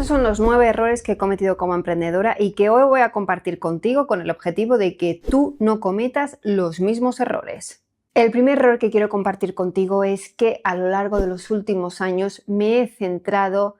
Esos son los 9 errores que he cometido como emprendedora y que hoy voy a compartir contigo con el objetivo de que tú no cometas los mismos errores. El primer error que quiero compartir contigo es que a lo largo de los últimos años me he centrado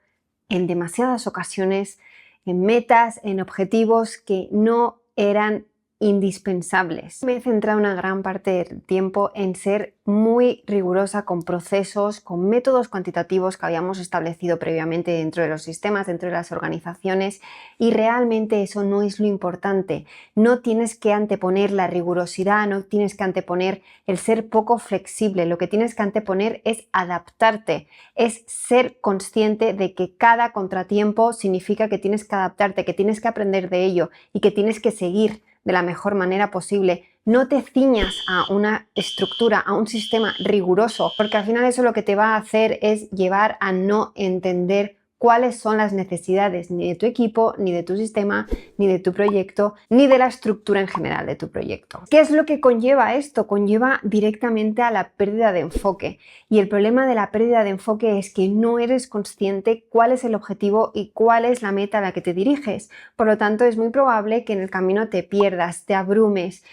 en demasiadas ocasiones en metas, en objetivos que no eran indispensables. Me he centrado una gran parte del tiempo en ser muy rigurosa con procesos, con métodos cuantitativos que habíamos establecido previamente dentro de los sistemas, dentro de las organizaciones, y realmente eso no es lo importante. No tienes que anteponer la rigurosidad, no tienes que anteponer el ser poco flexible, lo que tienes que anteponer es adaptarte, es ser consciente de que cada contratiempo significa que tienes que adaptarte, que tienes que aprender de ello y que tienes que seguir de la mejor manera posible. No te ciñas a una estructura, a un sistema riguroso, porque al final eso lo que te va a hacer es llevar a no entender cuáles son las necesidades ni de tu equipo, ni de tu sistema, ni de tu proyecto, ni de la estructura en general de tu proyecto. ¿Qué es lo que conlleva esto? Conlleva directamente a la pérdida de enfoque. Y el problema de la pérdida de enfoque es que no eres consciente cuál es el objetivo y cuál es la meta a la que te diriges. Por lo tanto, es muy probable que en el camino te pierdas, te abrumes,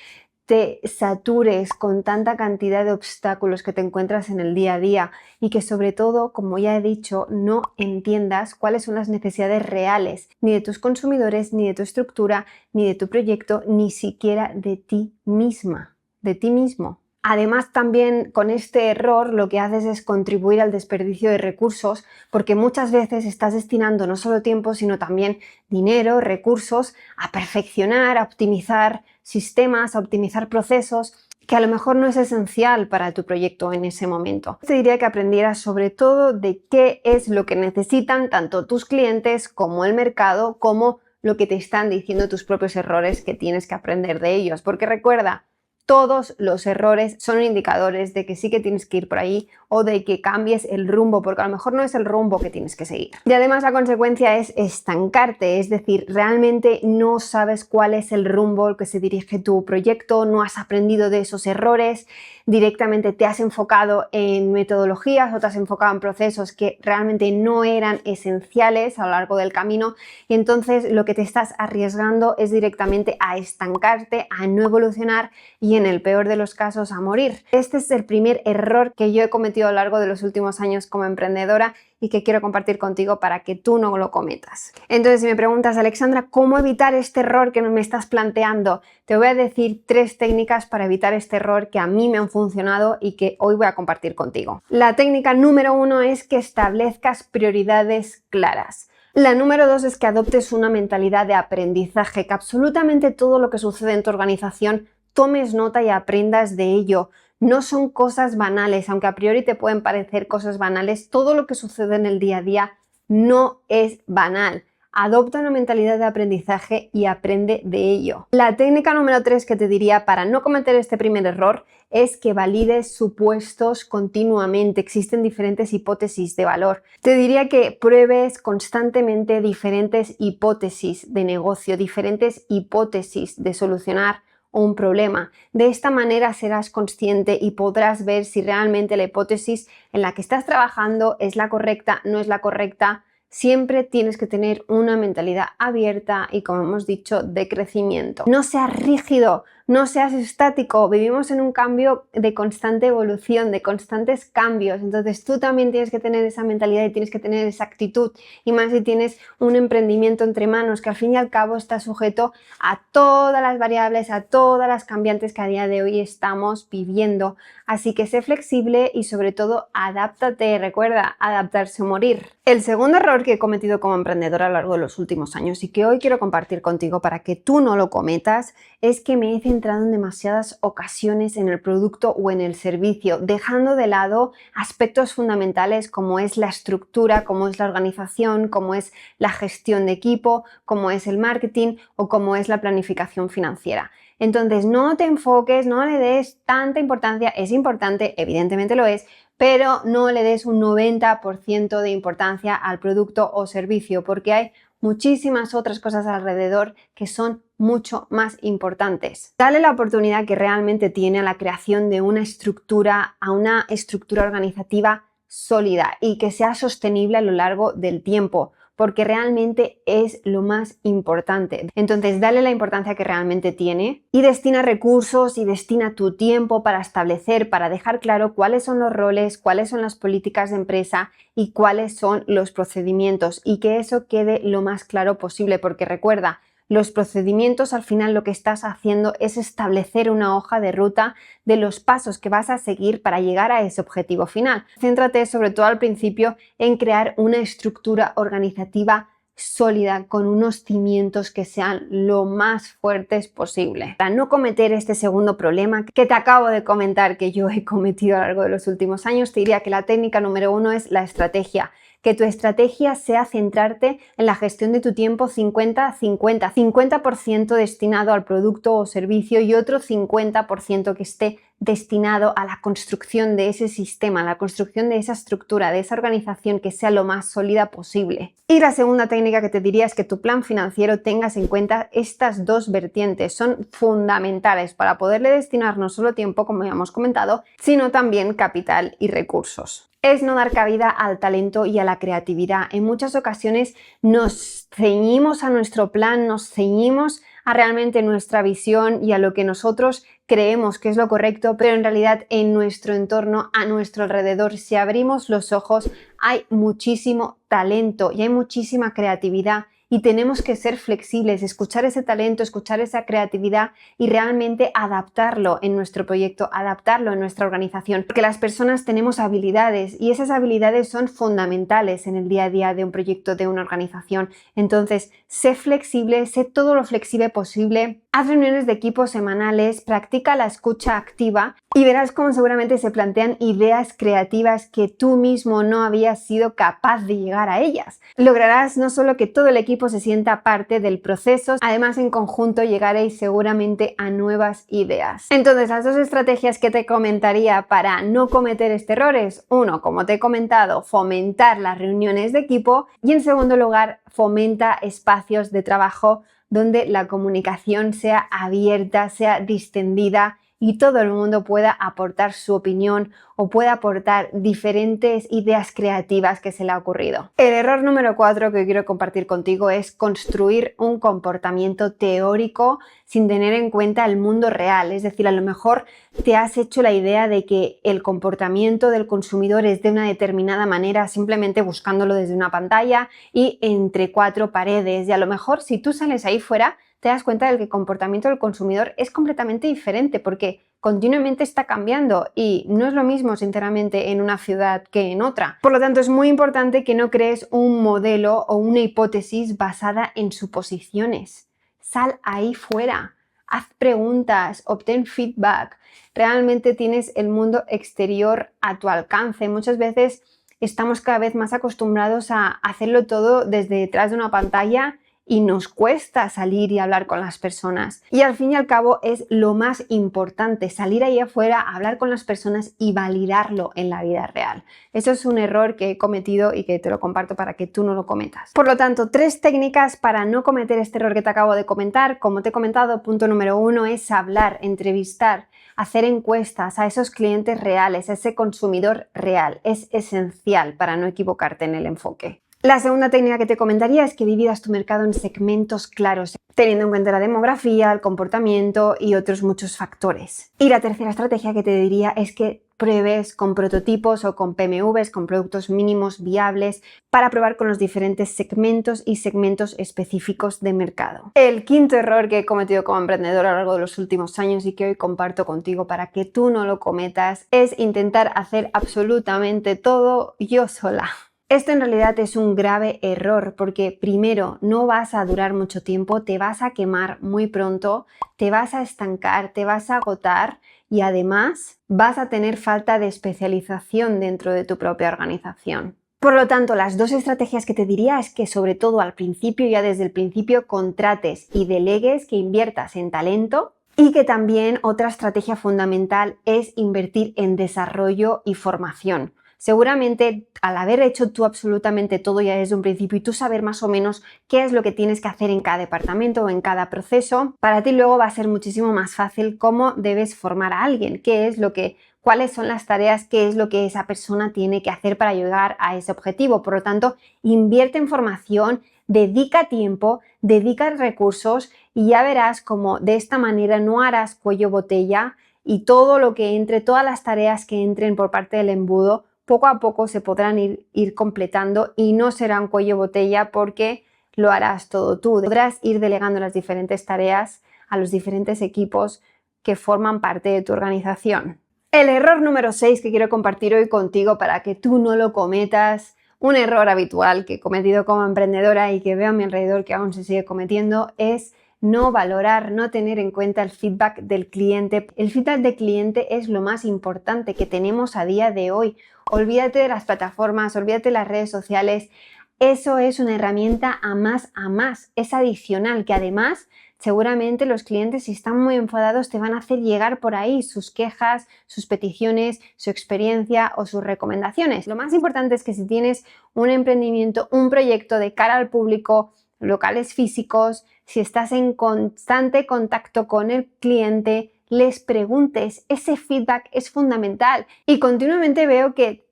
te satures con tanta cantidad de obstáculos que te encuentras en el día a día y que sobre todo, como ya he dicho, no entiendas cuáles son las necesidades reales ni de tus consumidores, ni de tu estructura, ni de tu proyecto, ni siquiera de ti misma, de ti mismo. Además, también con este error lo que haces es contribuir al desperdicio de recursos, porque muchas veces estás destinando no solo tiempo, sino también dinero, recursos a perfeccionar, a optimizar sistemas, a optimizar procesos, que a lo mejor no es esencial para tu proyecto en ese momento. Te diría que aprendieras sobre todo de qué es lo que necesitan tanto tus clientes como el mercado, como lo que te están diciendo tus propios errores que tienes que aprender de ellos. Porque recuerda, todos los errores son indicadores de que sí que tienes que ir por ahí o de que cambies el rumbo, porque a lo mejor no es el rumbo que tienes que seguir. Y además la consecuencia es estancarte, es decir, realmente no sabes cuál es el rumbo al que se dirige tu proyecto, no has aprendido de esos errores, directamente te has enfocado en metodologías o te has enfocado en procesos que realmente no eran esenciales a lo largo del camino y entonces lo que te estás arriesgando es directamente a estancarte, a no evolucionar y en el peor de los casos a morir. Este es el primer error que yo he cometido a lo largo de los últimos años como emprendedora y que quiero compartir contigo para que tú no lo cometas. Entonces, si me preguntas, Alexandra, ¿cómo evitar este error que me estás planteando? Te voy a decir 3 técnicas para evitar este error que a mí me han funcionado y que hoy voy a compartir contigo. La técnica número 1 es que establezcas prioridades claras. La número 2 es que adoptes una mentalidad de aprendizaje, que absolutamente todo lo que sucede en tu organización tomes nota y aprendas de ello. No son cosas banales, aunque a priori te pueden parecer cosas banales, todo lo que sucede en el día a día no es banal. Adopta una mentalidad de aprendizaje y aprende de ello. La técnica número 3 que te diría para no cometer este primer error es que valides supuestos continuamente. Existen diferentes hipótesis de valor. Te diría que pruebes constantemente diferentes hipótesis de negocio, diferentes hipótesis de solucionar un problema. De esta manera serás consciente y podrás ver si realmente la hipótesis en la que estás trabajando es la correcta, no es la correcta. Siempre tienes que tener una mentalidad abierta y, como hemos dicho, de crecimiento. No seas rígido, no seas estático. Vivimos en un cambio de constante evolución, de constantes cambios. Entonces tú también tienes que tener esa mentalidad y tienes que tener esa actitud. Y más si tienes un emprendimiento entre manos que al fin y al cabo está sujeto a todas las variables, a todas las cambiantes que a día de hoy estamos viviendo. Así que sé flexible y sobre todo adáptate. Recuerda, adaptarse o morir. El segundo error que he cometido como emprendedora a lo largo de los últimos años y que hoy quiero compartir contigo para que tú no lo cometas es que me he centrado en demasiadas ocasiones en el producto o en el servicio, dejando de lado aspectos fundamentales como es la estructura, como es la organización, como es la gestión de equipo, como es el marketing o como es la planificación financiera. Entonces no te enfoques, no le des tanta importancia, es importante, evidentemente lo es, pero no le des un 90% de importancia al producto o servicio porque hay muchísimas otras cosas alrededor que son mucho más importantes. Dale la oportunidad que realmente tiene a la creación de una estructura, a una estructura organizativa sólida y que sea sostenible a lo largo del tiempo. porque realmente es lo más importante. Entonces, dale la importancia que realmente tiene y destina recursos y destina tu tiempo para establecer, para dejar claro cuáles son los roles, cuáles son las políticas de empresa y cuáles son los procedimientos, y que eso quede lo más claro posible, porque recuerda, los procedimientos al final lo que estás haciendo es establecer una hoja de ruta de los pasos que vas a seguir para llegar a ese objetivo final. Céntrate sobre todo al principio en crear una estructura organizativa sólida con unos cimientos que sean lo más fuertes posible. Para no cometer este segundo problema que te acabo de comentar que yo he cometido a lo largo de los últimos años, te diría que la técnica número 1 es la estrategia. Que tu estrategia sea centrarte en la gestión de tu tiempo 50-50, 50% destinado al producto o servicio y otro 50% que esté destinado a la construcción de ese sistema, a la construcción de esa estructura, de esa organización que sea lo más sólida posible. Y la segunda técnica que te diría es que tu plan financiero tengas en cuenta estas dos vertientes. Son fundamentales para poderle destinar no solo tiempo, como ya hemos comentado, sino también capital y recursos. Es no dar cabida al talento y a la creatividad. En muchas ocasiones nos ceñimos a nuestro plan, nos ceñimos a realmente nuestra visión y a lo que nosotros creemos que es lo correcto, pero en realidad en nuestro entorno, a nuestro alrededor, si abrimos los ojos, hay muchísimo talento y hay muchísima creatividad. Y tenemos que ser flexibles, escuchar ese talento, escuchar esa creatividad y realmente adaptarlo en nuestro proyecto, adaptarlo en nuestra organización. Porque las personas tenemos habilidades y esas habilidades son fundamentales en el día a día de un proyecto, de una organización. Entonces, sé flexible, sé todo lo flexible posible. Haz reuniones de equipo semanales, practica la escucha activa y verás cómo seguramente se plantean ideas creativas que tú mismo no habías sido capaz de llegar a ellas. Lograrás no solo que todo el equipo se sienta parte del proceso, además en conjunto llegaréis seguramente a nuevas ideas. Entonces, las dos estrategias que te comentaría para no cometer este error es, uno, como te he comentado, fomentar las reuniones de equipo y en segundo lugar, fomenta espacios de trabajo donde la comunicación sea abierta, sea distendida y todo el mundo pueda aportar su opinión o pueda aportar diferentes ideas creativas que se le ha ocurrido. El error número 4 que quiero compartir contigo es construir un comportamiento teórico sin tener en cuenta el mundo real. Es decir, a lo mejor te has hecho la idea de que el comportamiento del consumidor es de una determinada manera simplemente buscándolo desde una pantalla y entre cuatro paredes, y a lo mejor si tú sales ahí fuera te das cuenta de que el comportamiento del consumidor es completamente diferente porque continuamente está cambiando y no es lo mismo, sinceramente, en una ciudad que en otra. Por lo tanto, es muy importante que no crees un modelo o una hipótesis basada en suposiciones. Sal ahí fuera, haz preguntas, obtén feedback. Realmente tienes el mundo exterior a tu alcance. Muchas veces estamos cada vez más acostumbrados a hacerlo todo desde detrás de una pantalla y nos cuesta salir y hablar con las personas. Y al fin y al cabo es lo más importante, salir ahí afuera, hablar con las personas y validarlo en la vida real. Eso es un error que he cometido y que te lo comparto para que tú no lo cometas. Por lo tanto, 3 técnicas para no cometer este error que te acabo de comentar. Como te he comentado, punto número 1 es hablar, entrevistar, hacer encuestas a esos clientes reales, a ese consumidor real. Es esencial para no equivocarte en el enfoque. La segunda técnica que te comentaría es que dividas tu mercado en segmentos claros, teniendo en cuenta la demografía, el comportamiento y otros muchos factores. Y la tercera estrategia que te diría es que pruebes con prototipos o con PMVs, con productos mínimos viables, para probar con los diferentes segmentos y segmentos específicos de mercado. El quinto error que he cometido como emprendedor a lo largo de los últimos años y que hoy comparto contigo para que tú no lo cometas es intentar hacer absolutamente todo yo sola. Esto en realidad es un grave error porque primero no vas a durar mucho tiempo, te vas a quemar muy pronto, te vas a estancar, te vas a agotar y además vas a tener falta de especialización dentro de tu propia organización. Por lo tanto, las 2 estrategias que te diría es que sobre todo al principio, ya desde el principio, contrates y delegues, que inviertas en talento. Y que también otra estrategia fundamental es invertir en desarrollo y formación. Seguramente al haber hecho tú absolutamente todo ya desde un principio y tú saber más o menos qué es lo que tienes que hacer en cada departamento o en cada proceso, para ti luego va a ser muchísimo más fácil cómo debes formar a alguien, qué es lo que cuáles son las tareas, qué es lo que esa persona tiene que hacer para llegar a ese objetivo. Por lo tanto, invierte en formación, dedica tiempo, dedica recursos y ya verás cómo de esta manera no harás cuello botella y todo lo que entre, todas las tareas que entren por parte del embudo, poco a poco se podrán ir completando y no serán cuello botella porque lo harás todo tú. Podrás ir delegando las diferentes tareas a los diferentes equipos que forman parte de tu organización. El error número 6 que quiero compartir hoy contigo para que tú no lo cometas, un error habitual que he cometido como emprendedora y que veo a mi alrededor que aún se sigue cometiendo, es no valorar, no tener en cuenta el feedback del cliente. El feedback del cliente es lo más importante que tenemos a día de hoy. Olvídate de las plataformas, olvídate de las redes sociales. Eso es una herramienta a más, es adicional, que además seguramente los clientes, si están muy enfadados, te van a hacer llegar por ahí sus quejas, sus peticiones, su experiencia o sus recomendaciones. Lo más importante es que si tienes un emprendimiento, un proyecto de cara al público, locales físicos, si estás en constante contacto con el cliente, les preguntes. Ese feedback es fundamental y continuamente veo que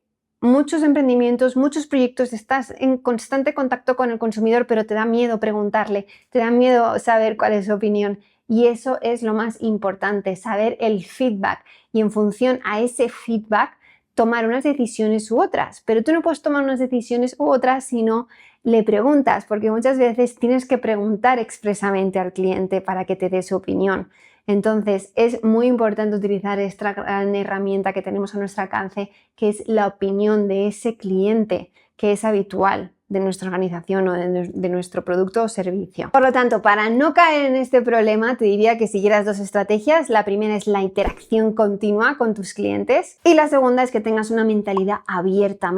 muchos emprendimientos, muchos proyectos, estás en constante contacto con el consumidor, pero te da miedo preguntarle, te da miedo saber cuál es su opinión. Y eso es lo más importante, saber el feedback y en función a ese feedback tomar unas decisiones u otras. Pero tú no puedes tomar unas decisiones u otras si no le preguntas, porque muchas veces tienes que preguntar expresamente al cliente para que te dé su opinión. Entonces es muy importante utilizar esta gran herramienta que tenemos a nuestro alcance, que es la opinión de ese cliente, que es habitual de nuestra organización o de nuestro producto o servicio. Por lo tanto, para no caer en este problema, te diría que siguieras dos estrategias. La primera es la interacción continua con tus clientes y la segunda es que tengas una mentalidad abierta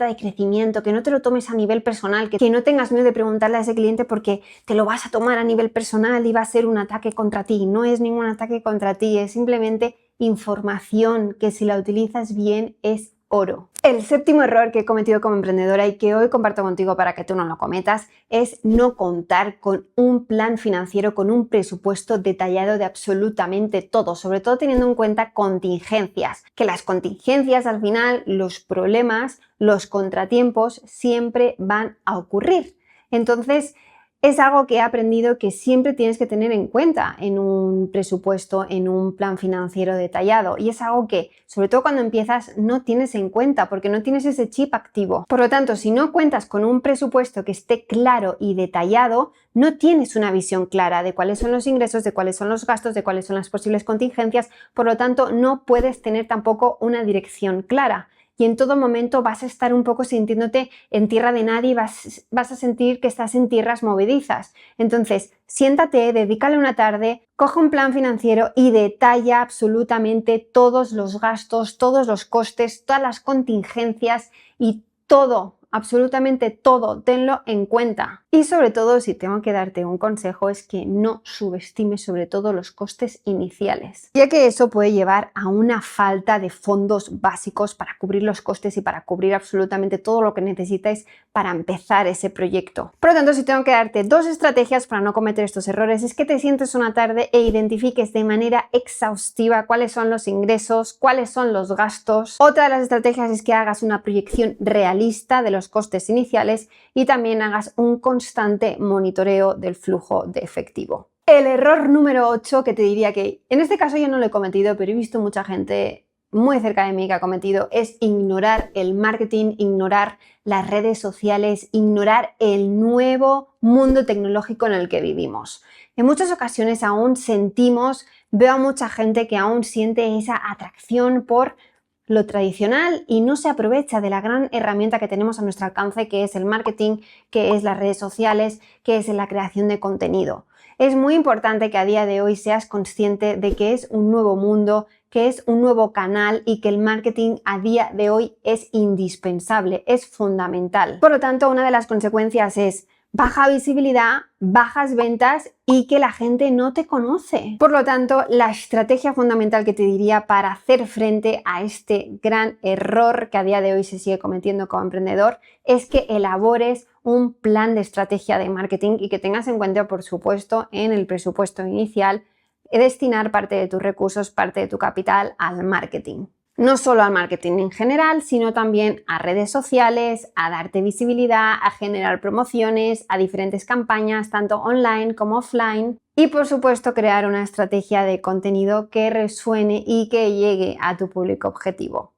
de crecimiento, que no te lo tomes a nivel personal, que no tengas miedo de preguntarle a ese cliente porque te lo vas a tomar a nivel personal y va a ser un ataque contra ti. No es ningún ataque contra ti, es simplemente información que si la utilizas bien es oro. El séptimo error que he cometido como emprendedora y que hoy comparto contigo para que tú no lo cometas es no contar con un plan financiero, con un presupuesto detallado de absolutamente todo, sobre todo teniendo en cuenta contingencias, que las contingencias al final, los problemas, los contratiempos siempre van a ocurrir. Entonces, es algo que he aprendido que siempre tienes que tener en cuenta en un presupuesto, en un plan financiero detallado. Y es algo que, sobre todo cuando empiezas, no tienes en cuenta porque no tienes ese chip activo. Por lo tanto, si no cuentas con un presupuesto que esté claro y detallado, no tienes una visión clara de cuáles son los ingresos, de cuáles son los gastos, de cuáles son las posibles contingencias. Por lo tanto, no puedes tener tampoco una dirección clara. Y en todo momento vas a estar un poco sintiéndote en tierra de nadie y vas a sentir que estás en tierras movedizas. Entonces, siéntate, dedícale una tarde, coge un plan financiero y detalla absolutamente todos los gastos, todos los costes, todas las contingencias y todo, absolutamente todo, tenlo en cuenta. Y sobre todo, si tengo que darte un consejo, es que no subestimes sobre todo los costes iniciales, ya que eso puede llevar a una falta de fondos básicos para cubrir los costes y para cubrir absolutamente todo lo que necesitáis para empezar ese proyecto. Por lo tanto, si tengo que darte dos estrategias para no cometer estos errores, es que te sientes una tarde e identifiques de manera exhaustiva cuáles son los ingresos, cuáles son los gastos. Otra de las estrategias es que hagas una proyección realista de los costes iniciales y también hagas un constante monitoreo del flujo de efectivo. El error número 8, que te diría que en este caso yo no lo he cometido, pero he visto mucha gente muy cerca de mí que ha cometido, es ignorar el marketing, ignorar las redes sociales, ignorar el nuevo mundo tecnológico en el que vivimos. En muchas ocasiones aún veo a mucha gente que aún siente esa atracción por lo tradicional y no se aprovecha de la gran herramienta que tenemos a nuestro alcance, que es el marketing, que es las redes sociales, que es la creación de contenido. Es muy importante que a día de hoy seas consciente de que es un nuevo mundo, que es un nuevo canal y que el marketing a día de hoy es indispensable, es fundamental. Por lo tanto, una de las consecuencias es baja visibilidad, bajas ventas y que la gente no te conoce. Por lo tanto, la estrategia fundamental que te diría para hacer frente a este gran error que a día de hoy se sigue cometiendo como emprendedor es que elabores un plan de estrategia de marketing y que tengas en cuenta, por supuesto, en el presupuesto inicial, destinar parte de tus recursos, parte de tu capital al marketing. No solo al marketing en general, sino también a redes sociales, a darte visibilidad, a generar promociones, a diferentes campañas, tanto online como offline. Y por supuesto, crear una estrategia de contenido que resuene y que llegue a tu público objetivo.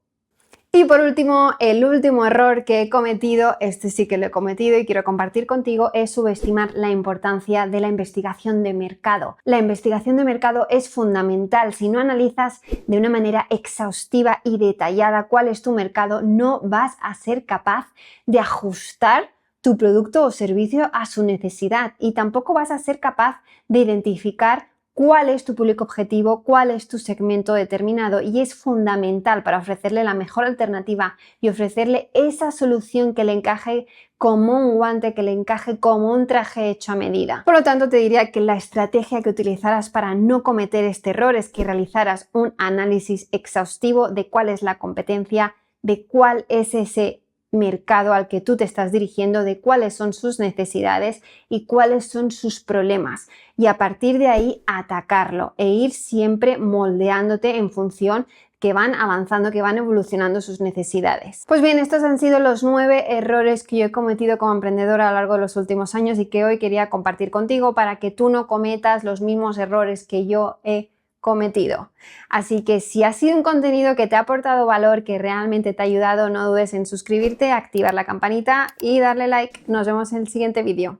Y por último, el último error que he cometido, este sí que lo he cometido y quiero compartir contigo, es subestimar la importancia de la investigación de mercado. La investigación de mercado es fundamental. Si no analizas de una manera exhaustiva y detallada cuál es tu mercado, no vas a ser capaz de ajustar tu producto o servicio a su necesidad y tampoco vas a ser capaz de identificar cuál es tu público objetivo, cuál es tu segmento determinado, y es fundamental para ofrecerle la mejor alternativa y ofrecerle esa solución que le encaje como un guante, que le encaje como un traje hecho a medida. Por lo tanto, te diría que la estrategia que utilizaras para no cometer este error es que realizaras un análisis exhaustivo de cuál es la competencia, de cuál es ese mercado al que tú te estás dirigiendo, de cuáles son sus necesidades y cuáles son sus problemas, y a partir de ahí atacarlo e ir siempre moldeándote en función que van avanzando, que van evolucionando sus necesidades. Pues bien, estos han sido los 9 errores que yo he cometido como emprendedora a lo largo de los últimos años y que hoy quería compartir contigo para que tú no cometas los mismos errores que yo he cometido. Así que si ha sido un contenido que te ha aportado valor, que realmente te ha ayudado, no dudes en suscribirte, activar la campanita y darle like. Nos vemos en el siguiente vídeo.